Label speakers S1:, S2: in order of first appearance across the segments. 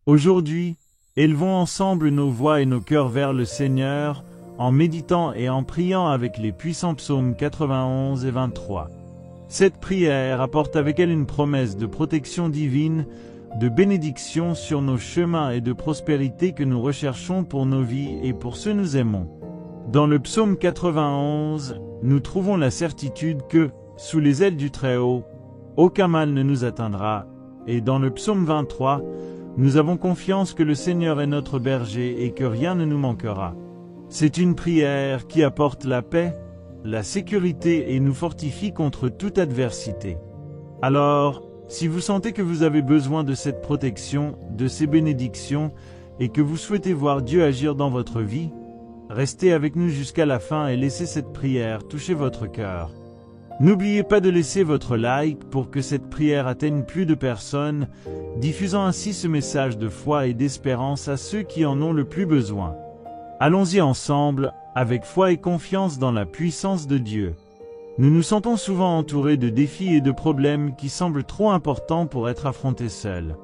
S1: Aujourd'hui, élevons ensemble nos voix et nos cœurs vers le Seigneur, en méditant et en priant avec les puissants psaumes 91 et 23. Cette prière apporte avec elle une promesse de protection divine, de bénédiction sur nos chemins et de prospérité que nous recherchons pour nos vies et pour ceux nous aimons. Dans le psaume 91, nous trouvons la certitude que, sous les ailes du Très-Haut, aucun mal ne nous atteindra, et dans le psaume 23, nous avons confiance que le Seigneur est notre berger et que rien ne nous manquera. C'est une prière qui apporte la paix, la sécurité et nous fortifie contre toute adversité. Alors, si vous sentez que vous avez besoin de cette protection, de ces bénédictions, et que vous souhaitez voir Dieu agir dans votre vie, restez avec nous jusqu'à la fin et laissez cette prière toucher votre cœur. N'oubliez pas de laisser votre like pour que cette prière atteigne plus de personnes, diffusant ainsi ce message de foi et d'espérance à ceux qui en ont le plus besoin. Allons-y ensemble, avec foi et confiance dans la puissance de Dieu. Nous nous sentons souvent entourés de défis et de problèmes qui semblent trop importants pour être affrontés seuls.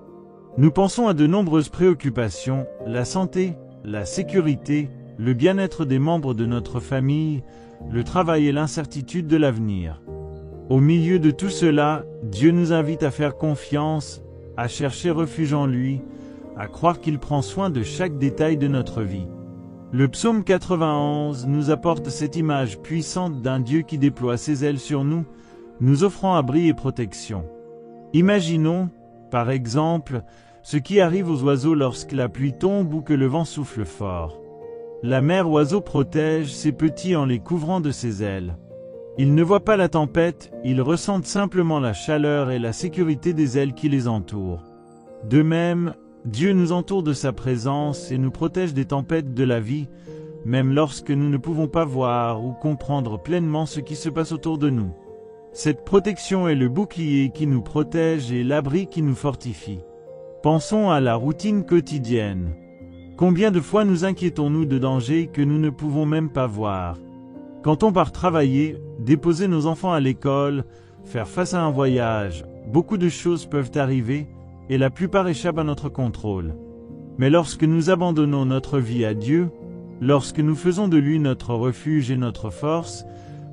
S1: Nous pensons à de nombreuses préoccupations, la santé, la sécurité, le bien-être des membres de notre famille, le travail et l'incertitude de l'avenir. Au milieu de tout cela, Dieu nous invite à faire confiance, à chercher refuge en lui, à croire qu'il prend soin de chaque détail de notre vie. Le psaume 91 nous apporte cette image puissante d'un Dieu qui déploie ses ailes sur nous, nous offrant abri et protection. Imaginons, par exemple, ce qui arrive aux oiseaux lorsque la pluie tombe ou que le vent souffle fort. La mère oiseau protège ses petits en les couvrant de ses ailes. Ils ne voient pas la tempête, ils ressentent simplement la chaleur et la sécurité des ailes qui les entourent. De même, Dieu nous entoure de sa présence et nous protège des tempêtes de la vie, même lorsque nous ne pouvons pas voir ou comprendre pleinement ce qui se passe autour de nous. Cette protection est le bouclier qui nous protège et l'abri qui nous fortifie. Pensons à la routine quotidienne. Combien de fois nous inquiétons-nous de dangers que nous ne pouvons même pas voir? Quand on part travailler, déposer nos enfants à l'école, faire face à un voyage, beaucoup de choses peuvent arriver et la plupart échappent à notre contrôle. Mais lorsque nous abandonnons notre vie à Dieu, lorsque nous faisons de lui notre refuge et notre force,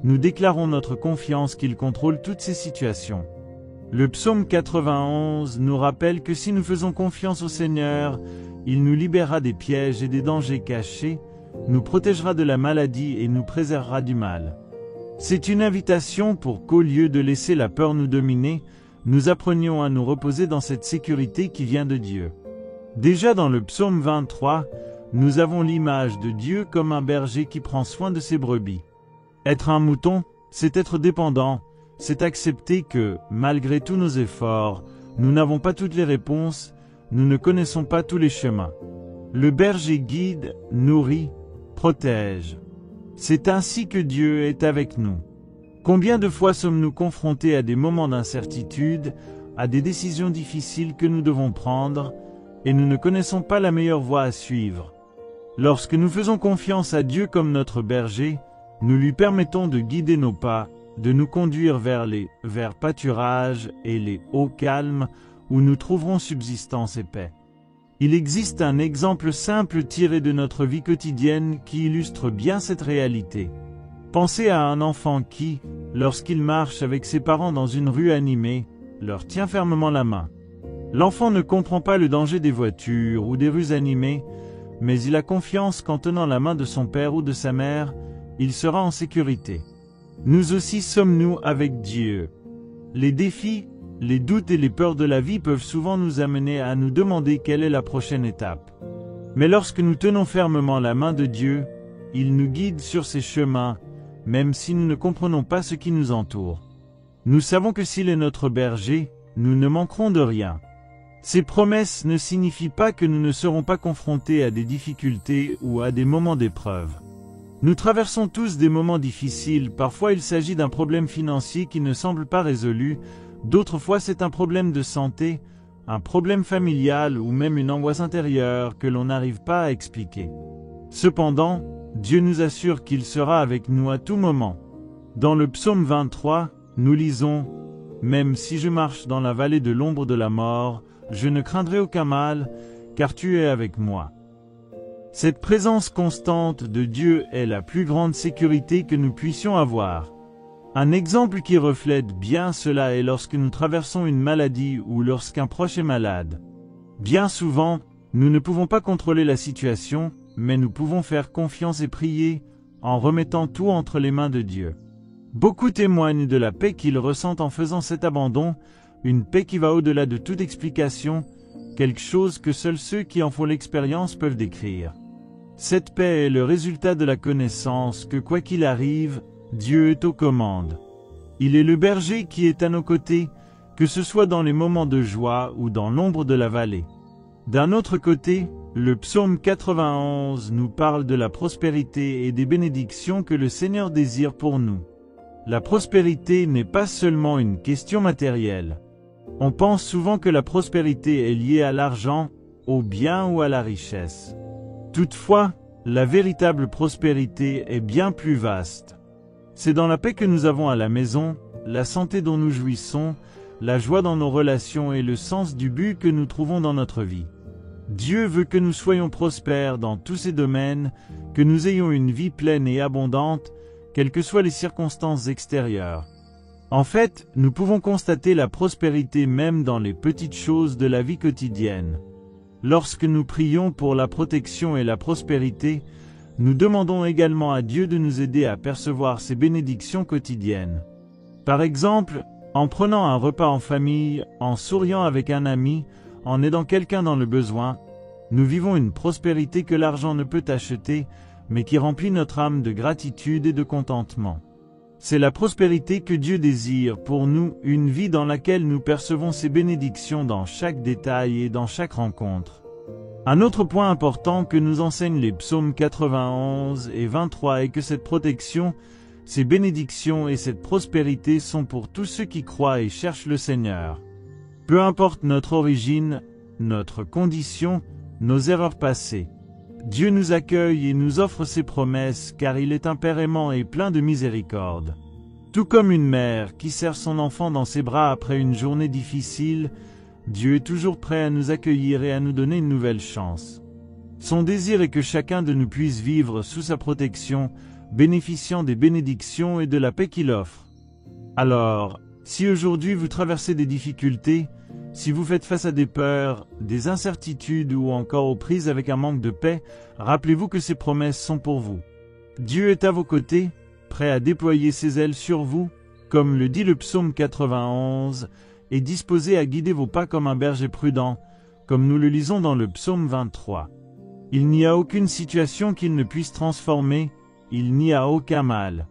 S1: nous déclarons notre confiance qu'il contrôle toutes ces situations. Le psaume 91 nous rappelle que si nous faisons confiance au Seigneur, il nous libérera des pièges et des dangers cachés, nous protégera de la maladie et nous préservera du mal. C'est une invitation pour qu'au lieu de laisser la peur nous dominer, nous apprenions à nous reposer dans cette sécurité qui vient de Dieu. Déjà dans le psaume 23, nous avons l'image de Dieu comme un berger qui prend soin de ses brebis. Être un mouton, c'est être dépendant, c'est accepter que, malgré tous nos efforts, nous n'avons pas toutes les réponses, nous ne connaissons pas tous les chemins. Le berger guide, nourrit, protège. C'est ainsi que Dieu est avec nous. Combien de fois sommes-nous confrontés à des moments d'incertitude, à des décisions difficiles que nous devons prendre, et nous ne connaissons pas la meilleure voie à suivre. Lorsque nous faisons confiance à Dieu comme notre berger, nous lui permettons de guider nos pas, de nous conduire vers les verts pâturages et les eaux calmes où nous trouverons subsistance et paix. Il existe un exemple simple tiré de notre vie quotidienne qui illustre bien cette réalité. Pensez à un enfant qui, lorsqu'il marche avec ses parents dans une rue animée, leur tient fermement la main. L'enfant ne comprend pas le danger des voitures ou des rues animées, mais il a confiance qu'en tenant la main de son père ou de sa mère, il sera en sécurité. Nous aussi sommes-nous avec Dieu. Les défis, les doutes et les peurs de la vie peuvent souvent nous amener à nous demander quelle est la prochaine étape. Mais lorsque nous tenons fermement la main de Dieu, il nous guide sur ses chemins, même si nous ne comprenons pas ce qui nous entoure. Nous savons que s'il est notre berger, nous ne manquerons de rien. Ces promesses ne signifient pas que nous ne serons pas confrontés à des difficultés ou à des moments d'épreuve. Nous traversons tous des moments difficiles, parfois il s'agit d'un problème financier qui ne semble pas résolu, d'autres fois c'est un problème de santé, un problème familial ou même une angoisse intérieure que l'on n'arrive pas à expliquer. Cependant, Dieu nous assure qu'il sera avec nous à tout moment. Dans le psaume 23, nous lisons « Même si je marche dans la vallée de l'ombre de la mort, je ne craindrai aucun mal, car tu es avec moi. Cette présence constante de Dieu est la plus grande sécurité que nous puissions avoir. Un exemple qui reflète bien cela est lorsque nous traversons une maladie ou lorsqu'un proche est malade. Bien souvent, nous ne pouvons pas contrôler la situation, mais nous pouvons faire confiance et prier en remettant tout entre les mains de Dieu. Beaucoup témoignent de la paix qu'ils ressentent en faisant cet abandon, une paix qui va au-delà de toute explication, quelque chose que seuls ceux qui en font l'expérience peuvent décrire. Cette paix est le résultat de la connaissance que quoi qu'il arrive, Dieu est aux commandes. Il est le berger qui est à nos côtés, que ce soit dans les moments de joie ou dans l'ombre de la vallée. D'un autre côté, le psaume 91 nous parle de la prospérité et des bénédictions que le Seigneur désire pour nous. La prospérité n'est pas seulement une question matérielle. On pense souvent que la prospérité est liée à l'argent, au bien ou à la richesse. Toutefois, la véritable prospérité est bien plus vaste. C'est dans la paix que nous avons à la maison, la santé dont nous jouissons, la joie dans nos relations et le sens du but que nous trouvons dans notre vie. Dieu veut que nous soyons prospères dans tous ces domaines, que nous ayons une vie pleine et abondante, quelles que soient les circonstances extérieures. En fait, nous pouvons constater la prospérité même dans les petites choses de la vie quotidienne. Lorsque nous prions pour la protection et la prospérité, nous demandons également à Dieu de nous aider à percevoir ces bénédictions quotidiennes. Par exemple, en prenant un repas en famille, en souriant avec un ami, en aidant quelqu'un dans le besoin, nous vivons une prospérité que l'argent ne peut acheter, mais qui remplit notre âme de gratitude et de contentement. C'est la prospérité que Dieu désire pour nous, une vie dans laquelle nous percevons ses bénédictions dans chaque détail et dans chaque rencontre. Un autre point important que nous enseignent les psaumes 91 et 23 est que cette protection, ces bénédictions et cette prospérité sont pour tous ceux qui croient et cherchent le Seigneur. Peu importe notre origine, notre condition, nos erreurs passées. Dieu nous accueille et nous offre ses promesses car il est un Père aimant et plein de miséricorde. Tout comme une mère qui serre son enfant dans ses bras après une journée difficile, Dieu est toujours prêt à nous accueillir et à nous donner une nouvelle chance. Son désir est que chacun de nous puisse vivre sous sa protection, bénéficiant des bénédictions et de la paix qu'il offre. Alors, si aujourd'hui vous traversez des difficultés, si vous faites face à des peurs, des incertitudes ou encore aux prises avec un manque de paix, rappelez-vous que ces promesses sont pour vous. Dieu est à vos côtés, prêt à déployer ses ailes sur vous, comme le dit le psaume 91, et disposé à guider vos pas comme un berger prudent, comme nous le lisons dans le psaume 23. Il n'y a aucune situation qu'il ne puisse transformer, il n'y a aucun mal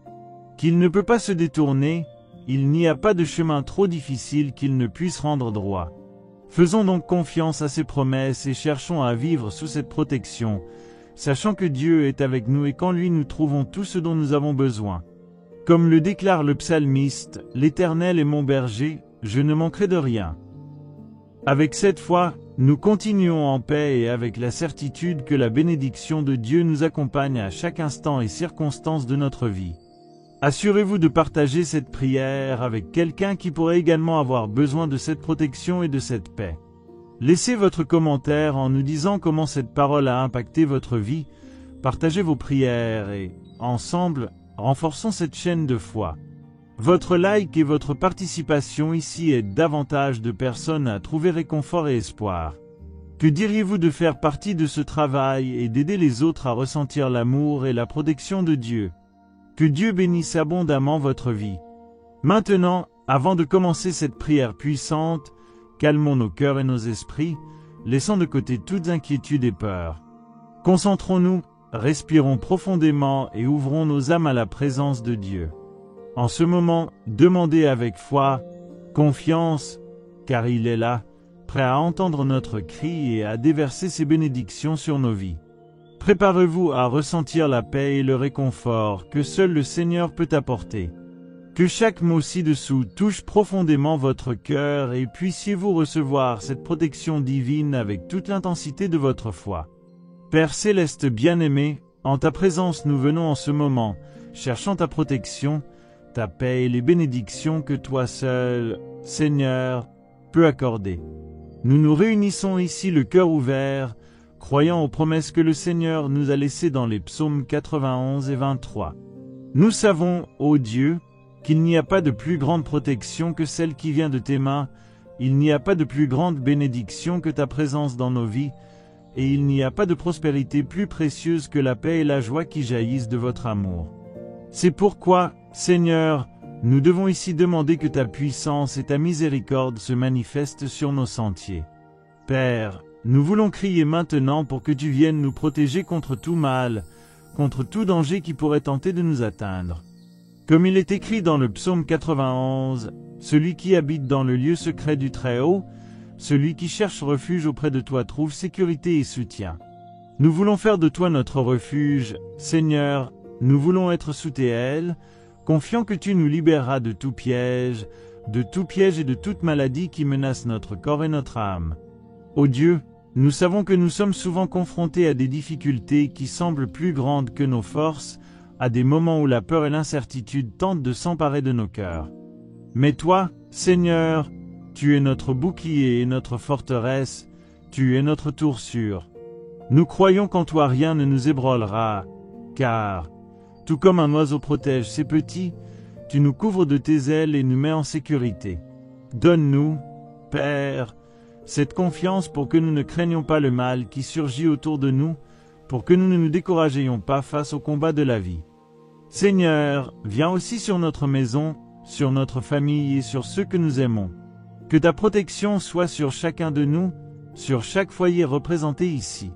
S1: qu'il ne peut pas se détourner, il n'y a pas de chemin trop difficile qu'il ne puisse rendre droit. Faisons donc confiance à ses promesses et cherchons à vivre sous cette protection, sachant que Dieu est avec nous et qu'en lui nous trouvons tout ce dont nous avons besoin. Comme le déclare le psalmiste, « L'Éternel est mon berger, je ne manquerai de rien ». Avec cette foi, nous continuons en paix et avec la certitude que la bénédiction de Dieu nous accompagne à chaque instant et circonstance de notre vie. Assurez-vous de partager cette prière avec quelqu'un qui pourrait également avoir besoin de cette protection et de cette paix. Laissez votre commentaire en nous disant comment cette parole a impacté votre vie, partagez vos prières et, ensemble, renforçons cette chaîne de foi. Votre like et votre participation ici aident davantage de personnes à trouver réconfort et espoir. Que diriez-vous de faire partie de ce travail et d'aider les autres à ressentir l'amour et la protection de Dieu? Que Dieu bénisse abondamment votre vie. Maintenant, avant de commencer cette prière puissante, calmons nos cœurs et nos esprits, laissons de côté toutes inquiétudes et peurs. Concentrons-nous, respirons profondément et ouvrons nos âmes à la présence de Dieu. En ce moment, demandez avec foi, confiance, car il est là, prêt à entendre notre cri et à déverser ses bénédictions sur nos vies. Préparez-vous à ressentir la paix et le réconfort que seul le Seigneur peut apporter. Que chaque mot ci-dessous touche profondément votre cœur et puissiez-vous recevoir cette protection divine avec toute l'intensité de votre foi. Père céleste bien-aimé, en ta présence nous venons en ce moment, cherchant ta protection, ta paix et les bénédictions que toi seul, Seigneur, peux accorder. nous nous réunissons ici le cœur ouvert, croyant aux promesses que le Seigneur nous a laissées dans les psaumes 91 et 23. Nous savons, ô Dieu, qu'il n'y a pas de plus grande protection que celle qui vient de tes mains, il n'y a pas de plus grande bénédiction que ta présence dans nos vies, et il n'y a pas de prospérité plus précieuse que la paix et la joie qui jaillissent de votre amour. C'est pourquoi, Seigneur, nous devons ici demander que ta puissance et ta miséricorde se manifestent sur nos sentiers. Père, nous voulons crier maintenant pour que tu viennes nous protéger contre tout mal, contre tout danger qui pourrait tenter de nous atteindre. Comme il est écrit dans le psaume 91, « Celui qui habite dans le lieu secret du Très-Haut, celui qui cherche refuge auprès de toi trouve sécurité et soutien. » Nous voulons faire de toi notre refuge, Seigneur, nous voulons être sous tes ailes, confiants que tu nous libéreras de tout piège et de toute maladie qui menace notre corps et notre âme. Ô Dieu, nous savons que nous sommes souvent confrontés à des difficultés qui semblent plus grandes que nos forces, à des moments où la peur et l'incertitude tentent de s'emparer de nos cœurs. Mais toi, Seigneur, tu es notre bouclier et notre forteresse, tu es notre tour sûre. Nous croyons qu'en toi rien ne nous ébranlera, car, tout comme un oiseau protège ses petits, tu nous couvres de tes ailes et nous mets en sécurité. Donne-nous, Père, cette confiance pour que nous ne craignions pas le mal qui surgit autour de nous, pour que nous ne nous découragions pas face au combat de la vie. Seigneur, viens aussi sur notre maison, sur notre famille et sur ceux que nous aimons. Que ta protection soit sur chacun de nous, sur chaque foyer représenté ici.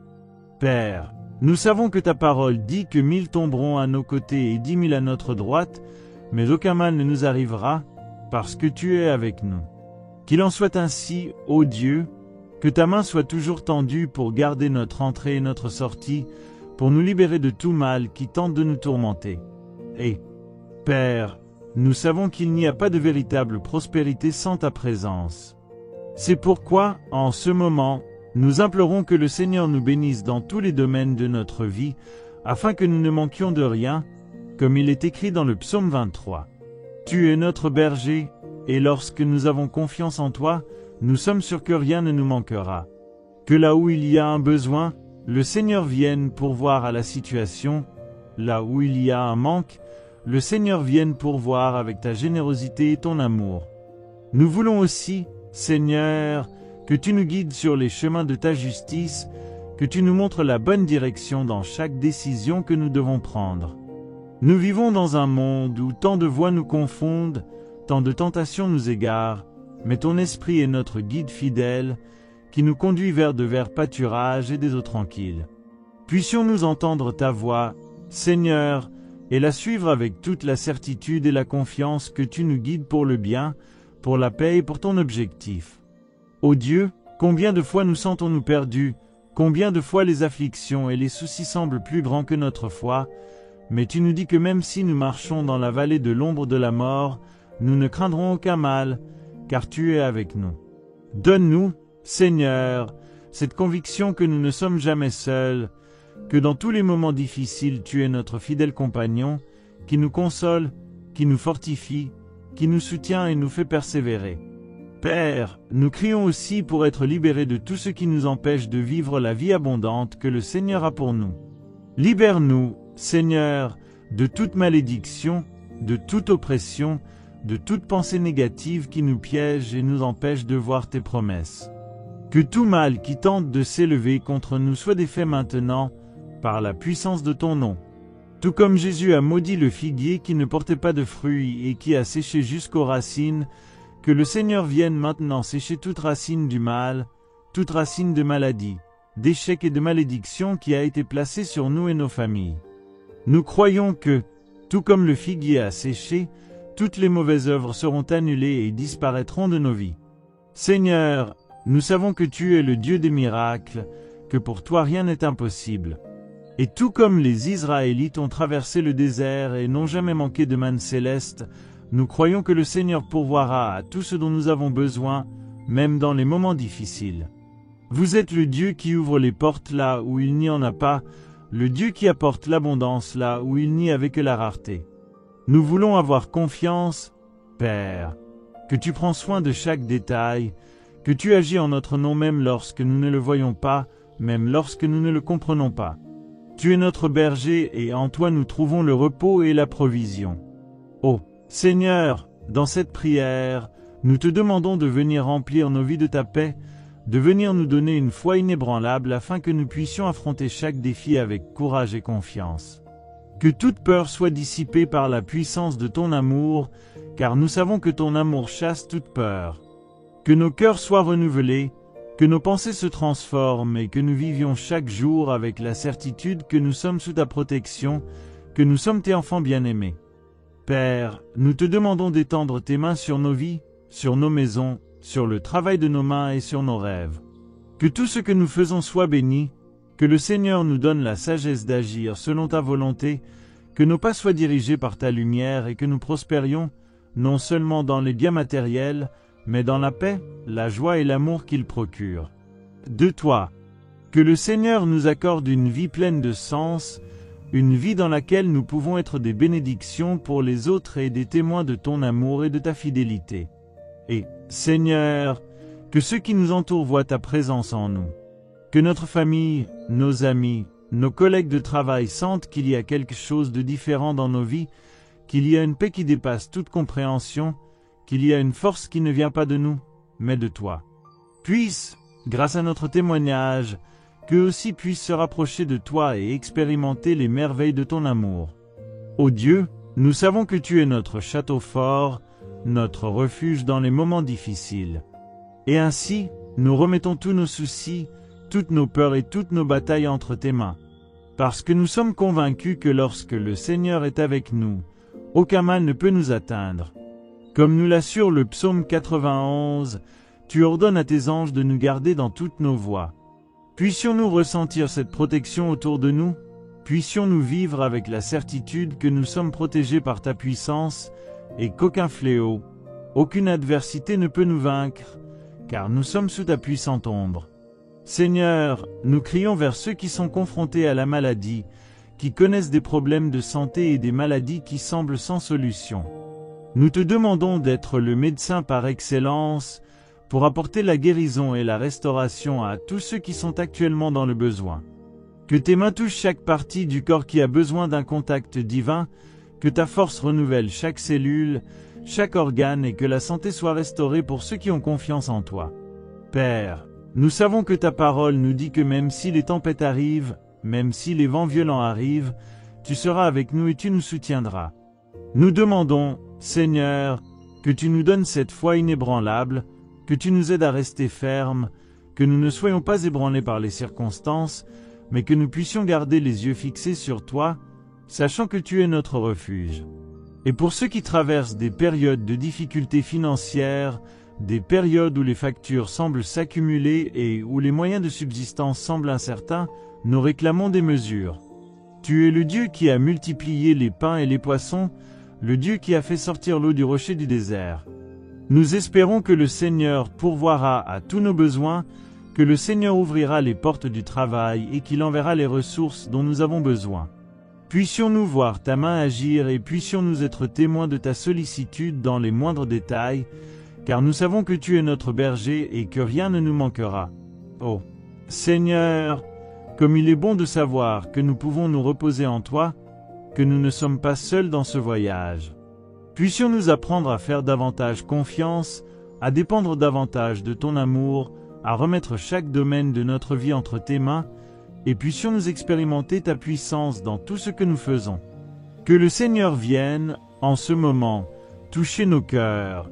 S1: Père, nous savons que ta parole dit que 1000 tomberont à nos côtés et 10 000 à notre droite, mais aucun mal ne nous arrivera, parce que tu es avec nous. Qu'il en soit ainsi, ô Dieu, que ta main soit toujours tendue pour garder notre entrée et notre sortie, pour nous libérer de tout mal qui tente de nous tourmenter. Et, Père, nous savons qu'il n'y a pas de véritable prospérité sans ta présence. C'est pourquoi, en ce moment, nous implorons que le Seigneur nous bénisse dans tous les domaines de notre vie, afin que nous ne manquions de rien, comme il est écrit dans le psaume 23. Tu es notre berger, et lorsque nous avons confiance en toi, nous sommes sûrs que rien ne nous manquera. Que là où il y a un besoin, le Seigneur vienne pourvoir à la situation, là où il y a un manque, le Seigneur vienne pourvoir avec ta générosité et ton amour. Nous voulons aussi, Seigneur, que tu nous guides sur les chemins de ta justice, que tu nous montres la bonne direction dans chaque décision que nous devons prendre. Nous vivons dans un monde où tant de voix nous confondent, tant de tentations nous égarent, mais ton esprit est notre guide fidèle, qui nous conduit vers de verts pâturages et des eaux tranquilles. Puissions-nous entendre ta voix, Seigneur, et la suivre avec toute la certitude et la confiance que tu nous guides pour le bien, pour la paix et pour ton objectif. Ô Dieu, combien de fois nous sentons-nous perdus, combien de fois les afflictions et les soucis semblent plus grands que notre foi, mais tu nous dis que même si nous marchons dans la vallée de l'ombre de la mort, nous ne craindrons aucun mal, car tu es avec nous. Donne-nous, Seigneur, cette conviction que nous ne sommes jamais seuls, que dans tous les moments difficiles tu es notre fidèle compagnon, qui nous console, qui nous fortifie, qui nous soutient et nous fait persévérer. Père, nous crions aussi pour être libérés de tout ce qui nous empêche de vivre la vie abondante que le Seigneur a pour nous. Libère-nous, Seigneur, de toute malédiction, de toute oppression, de toute pensée négative qui nous piège et nous empêche de voir tes promesses. Que tout mal qui tente de s'élever contre nous soit défait maintenant, par la puissance de ton nom. Tout comme Jésus a maudit le figuier qui ne portait pas de fruits et qui a séché jusqu'aux racines, que le Seigneur vienne maintenant sécher toute racine du mal, toute racine de maladie, d'échec et de malédiction qui a été placée sur nous et nos familles. Nous croyons que, tout comme le figuier a séché, toutes les mauvaises œuvres seront annulées et disparaîtront de nos vies. Seigneur, nous savons que tu es le Dieu des miracles, que pour toi rien n'est impossible. Et tout comme les Israélites ont traversé le désert et n'ont jamais manqué de manne céleste, nous croyons que le Seigneur pourvoira à tout ce dont nous avons besoin, même dans les moments difficiles. Vous êtes le Dieu qui ouvre les portes là où il n'y en a pas, le Dieu qui apporte l'abondance là où il n'y avait que la rareté. Nous voulons avoir confiance, Père, que tu prends soin de chaque détail, que tu agis en notre nom même lorsque nous ne le voyons pas, même lorsque nous ne le comprenons pas. Tu es notre berger et en toi nous trouvons le repos et la provision. Ô Seigneur, dans cette prière, nous te demandons de venir remplir nos vies de ta paix, de venir nous donner une foi inébranlable afin que nous puissions affronter chaque défi avec courage et confiance. Que toute peur soit dissipée par la puissance de ton amour, car nous savons que ton amour chasse toute peur. Que nos cœurs soient renouvelés, que nos pensées se transforment et que nous vivions chaque jour avec la certitude que nous sommes sous ta protection, que nous sommes tes enfants bien-aimés. Père, nous te demandons d'étendre tes mains sur nos vies, sur nos maisons, sur le travail de nos mains et sur nos rêves. Que tout ce que nous faisons soit béni, que le Seigneur nous donne la sagesse d'agir selon ta volonté, que nos pas soient dirigés par ta lumière et que nous prospérions, non seulement dans les biens matériels, mais dans la paix, la joie et l'amour qu'il procure. De toi, que le Seigneur nous accorde une vie pleine de sens, une vie dans laquelle nous pouvons être des bénédictions pour les autres et des témoins de ton amour et de ta fidélité. Et, Seigneur, que ceux qui nous entourent voient ta présence en nous. Que notre famille, nos amis, nos collègues de travail sentent qu'il y a quelque chose de différent dans nos vies, qu'il y a une paix qui dépasse toute compréhension, qu'il y a une force qui ne vient pas de nous, mais de toi. Puisse, grâce à notre témoignage, qu'eux aussi puissent se rapprocher de toi et expérimenter les merveilles de ton amour. Ô Dieu, nous savons que tu es notre château fort, notre refuge dans les moments difficiles. Et ainsi, nous remettons tous nos soucis, toutes nos peurs et toutes nos batailles entre tes mains. Parce que nous sommes convaincus que lorsque le Seigneur est avec nous, aucun mal ne peut nous atteindre. Comme nous l'assure le psaume 91, tu ordonnes à tes anges de nous garder dans toutes nos voies. Puissions-nous ressentir cette protection autour de nous, puissions-nous vivre avec la certitude que nous sommes protégés par ta puissance et qu'aucun fléau, aucune adversité ne peut nous vaincre, car nous sommes sous ta puissante ombre. Seigneur, nous crions vers ceux qui sont confrontés à la maladie, qui connaissent des problèmes de santé et des maladies qui semblent sans solution. Nous te demandons d'être le médecin par excellence pour apporter la guérison et la restauration à tous ceux qui sont actuellement dans le besoin. Que tes mains touchent chaque partie du corps qui a besoin d'un contact divin, que ta force renouvelle chaque cellule, chaque organe et que la santé soit restaurée pour ceux qui ont confiance en toi. Père, nous savons que ta parole nous dit que même si les tempêtes arrivent, même si les vents violents arrivent, tu seras avec nous et tu nous soutiendras. Nous demandons, Seigneur, que tu nous donnes cette foi inébranlable, que tu nous aides à rester fermes, que nous ne soyons pas ébranlés par les circonstances, mais que nous puissions garder les yeux fixés sur toi, sachant que tu es notre refuge. Et pour ceux qui traversent des périodes de difficultés financières, des périodes où les factures semblent s'accumuler et où les moyens de subsistance semblent incertains, nous réclamons des mesures. Tu es le Dieu qui a multiplié les pains et les poissons, le Dieu qui a fait sortir l'eau du rocher du désert. Nous espérons que le Seigneur pourvoira à tous nos besoins, que le Seigneur ouvrira les portes du travail et qu'il enverra les ressources dont nous avons besoin. Puissions-nous voir ta main agir et puissions-nous être témoins de ta sollicitude dans les moindres détails, car nous savons que tu es notre berger et que rien ne nous manquera. Oh, Seigneur, comme il est bon de savoir que nous pouvons nous reposer en toi, que nous ne sommes pas seuls dans ce voyage. Puissions-nous apprendre à faire davantage confiance, à dépendre davantage de ton amour, à remettre chaque domaine de notre vie entre tes mains, et puissions-nous expérimenter ta puissance dans tout ce que nous faisons. Que le Seigneur vienne, en ce moment, toucher nos cœurs,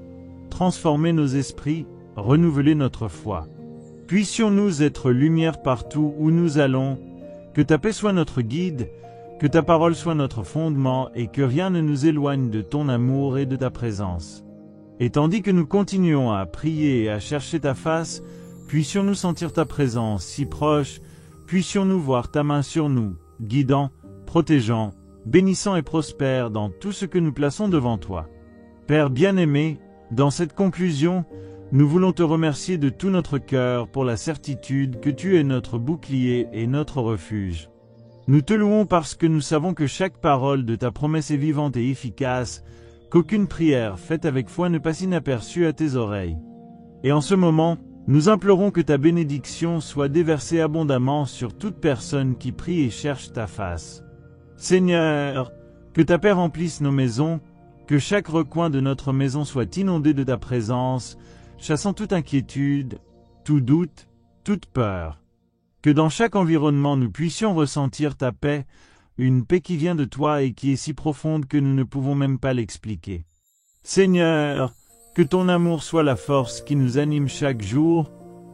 S1: transformer nos esprits, renouveler notre foi. Puissions-nous être lumière partout où nous allons, que ta paix soit notre guide, que ta parole soit notre fondement et que rien ne nous éloigne de ton amour et de ta présence. Et tandis que nous continuons à prier et à chercher ta face, puissions-nous sentir ta présence si proche, puissions-nous voir ta main sur nous, guidant, protégeant, bénissant et prospère dans tout ce que nous plaçons devant toi. Père bien-aimé, dans cette conclusion, nous voulons te remercier de tout notre cœur pour la certitude que tu es notre bouclier et notre refuge. Nous te louons parce que nous savons que chaque parole de ta promesse est vivante et efficace, qu'aucune prière faite avec foi ne passe inaperçue à tes oreilles. Et en ce moment, Nous implorons que ta bénédiction soit déversée abondamment sur toute personne qui prie et cherche ta face. Seigneur, que ta paix remplisse nos maisons, que chaque recoin de notre maison soit inondé de ta présence, chassant toute inquiétude, tout doute, toute peur. Que dans chaque environnement nous puissions ressentir ta paix, une paix qui vient de toi et qui est si profonde que nous ne pouvons même pas l'expliquer. Seigneur, que ton amour soit la force qui nous anime chaque jour,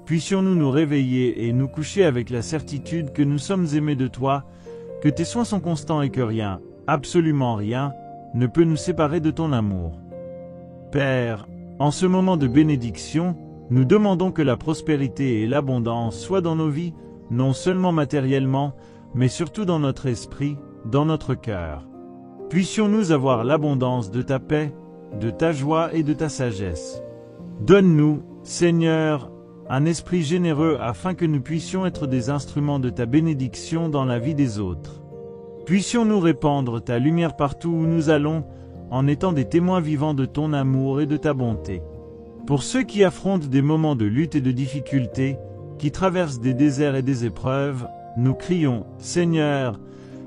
S1: puissions-nous nous réveiller et nous coucher avec la certitude que nous sommes aimés de toi, que tes soins sont constants et que rien, absolument rien, ne peut nous séparer de ton amour. Père, en ce moment de bénédiction, nous demandons que la prospérité et l'abondance soient dans nos vies, non seulement matériellement, mais surtout dans notre esprit, dans notre cœur. Puissions-nous avoir l'abondance de ta paix, de ta joie et de ta sagesse. Donne-nous, Seigneur, un esprit généreux afin que nous puissions être des instruments de ta bénédiction dans la vie des autres. Puissions-nous répandre ta lumière partout où nous allons, en étant des témoins vivants de ton amour et de ta bonté. Pour ceux qui affrontent des moments de lutte et de difficulté, qui traversent des déserts et des épreuves, nous crions, Seigneur,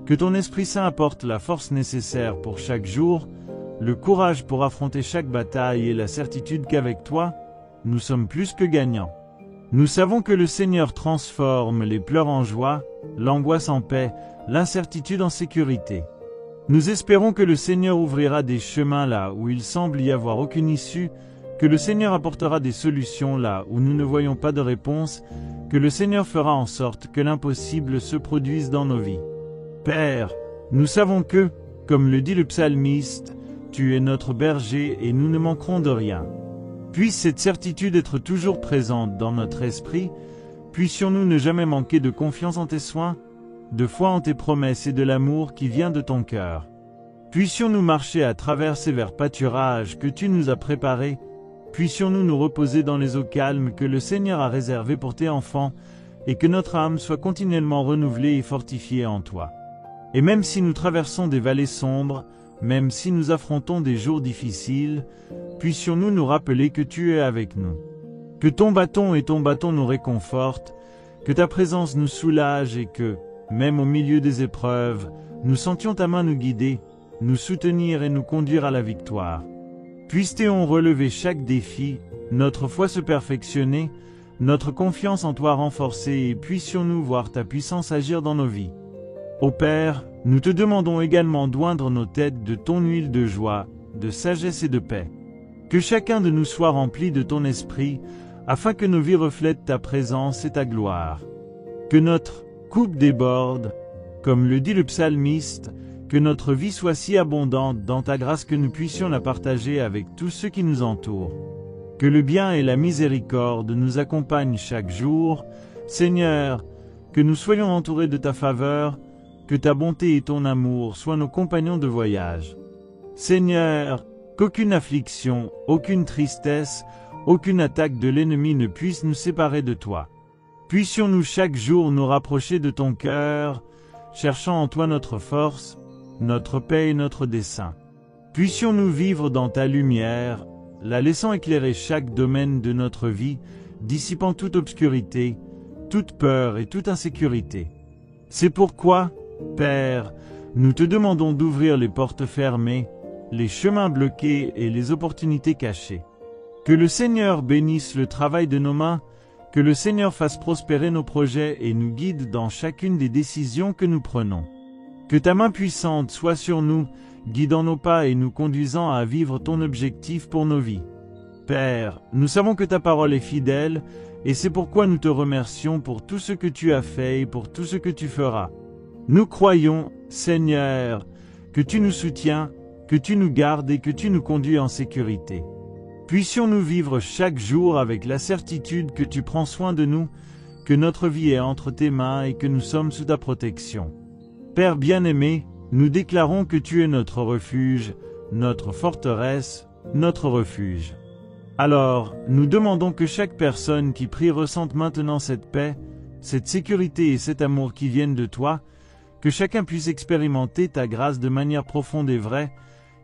S1: que ton Esprit Saint apporte la force nécessaire pour chaque jour, le courage pour affronter chaque bataille et la certitude qu'avec toi, nous sommes plus que gagnants. Nous savons que le Seigneur transforme les pleurs en joie, l'angoisse en paix, l'incertitude en sécurité. Nous espérons que le Seigneur ouvrira des chemins là où il semble y avoir aucune issue, que le Seigneur apportera des solutions là où nous ne voyons pas de réponse, que le Seigneur fera en sorte que l'impossible se produise dans nos vies. Père, nous savons que, comme le dit le psalmiste, tu es notre berger et nous ne manquerons de rien. Puisse cette certitude être toujours présente dans notre esprit, puissions-nous ne jamais manquer de confiance en tes soins, de foi en tes promesses et de l'amour qui vient de ton cœur. Puissions-nous marcher à travers ces verts pâturages que tu nous as préparés, puissions-nous nous reposer dans les eaux calmes que le Seigneur a réservées pour tes enfants, et que notre âme soit continuellement renouvelée et fortifiée en toi. Et même si nous traversons des vallées sombres, même si nous affrontons des jours difficiles, puissions-nous nous rappeler que tu es avec nous. Que ton bâton nous réconfortent, que ta présence nous soulage et que, même au milieu des épreuves, nous sentions ta main nous guider, nous soutenir et nous conduire à la victoire. Puissions-nous relever chaque défi, notre foi se perfectionner, notre confiance en toi renforcée et puissions-nous voir ta puissance agir dans nos vies. Ô Père, nous te demandons également d'oindre nos têtes de ton huile de joie, de sagesse et de paix. Que chacun de nous soit rempli de ton esprit, afin que nos vies reflètent ta présence et ta gloire. Que notre coupe déborde, comme le dit le psalmiste, que notre vie soit si abondante dans ta grâce que nous puissions la partager avec tous ceux qui nous entourent. Que le bien et la miséricorde nous accompagnent chaque jour. Seigneur, que nous soyons entourés de ta faveur, que ta bonté et ton amour soient nos compagnons de voyage. Seigneur, qu'aucune affliction, aucune tristesse, aucune attaque de l'ennemi ne puisse nous séparer de toi. Puissions-nous chaque jour nous rapprocher de ton cœur, cherchant en toi notre force, notre paix et notre dessein. Puissions-nous vivre dans ta lumière, la laissant éclairer chaque domaine de notre vie, dissipant toute obscurité, toute peur et toute insécurité. C'est pourquoi, Père, nous te demandons d'ouvrir les portes fermées, les chemins bloqués et les opportunités cachées. Que le Seigneur bénisse le travail de nos mains, que le Seigneur fasse prospérer nos projets et nous guide dans chacune des décisions que nous prenons. Que ta main puissante soit sur nous, guidant nos pas et nous conduisant à vivre ton objectif pour nos vies. Père, nous savons que ta parole est fidèle, et c'est pourquoi nous te remercions pour tout ce que tu as fait et pour tout ce que tu feras. Nous croyons, Seigneur, que tu nous soutiens, que tu nous gardes et que tu nous conduis en sécurité. Puissions-nous vivre chaque jour avec la certitude que tu prends soin de nous, que notre vie est entre tes mains et que nous sommes sous ta protection. Père bien-aimé, nous déclarons que tu es notre refuge, notre forteresse, notre refuge. Alors, nous demandons que chaque personne qui prie ressente maintenant cette paix, cette sécurité et cet amour qui viennent de toi, que chacun puisse expérimenter ta grâce de manière profonde et vraie,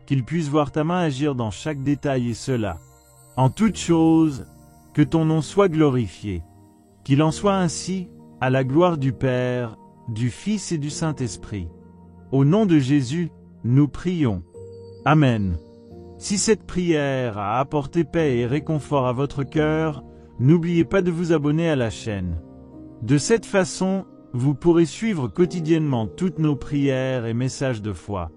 S1: qu'il puisse voir ta main agir dans chaque détail et cela, en toutes choses, Que ton nom soit glorifié. Qu'il en soit ainsi, à la gloire du Père, du Fils et du Saint-Esprit. Au nom de Jésus, nous prions. Amen. Si cette prière a apporté paix et réconfort à votre cœur, n'oubliez pas de vous abonner à la chaîne. De cette façon, vous pourrez suivre quotidiennement toutes nos prières et messages de foi.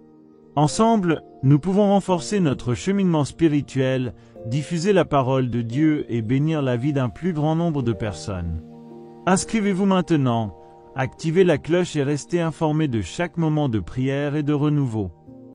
S1: Ensemble, nous pouvons renforcer notre cheminement spirituel, diffuser la parole de Dieu et bénir la vie d'un plus grand nombre de personnes. Inscrivez-vous maintenant, activez la cloche et restez informés de chaque moment de prière et de renouveau.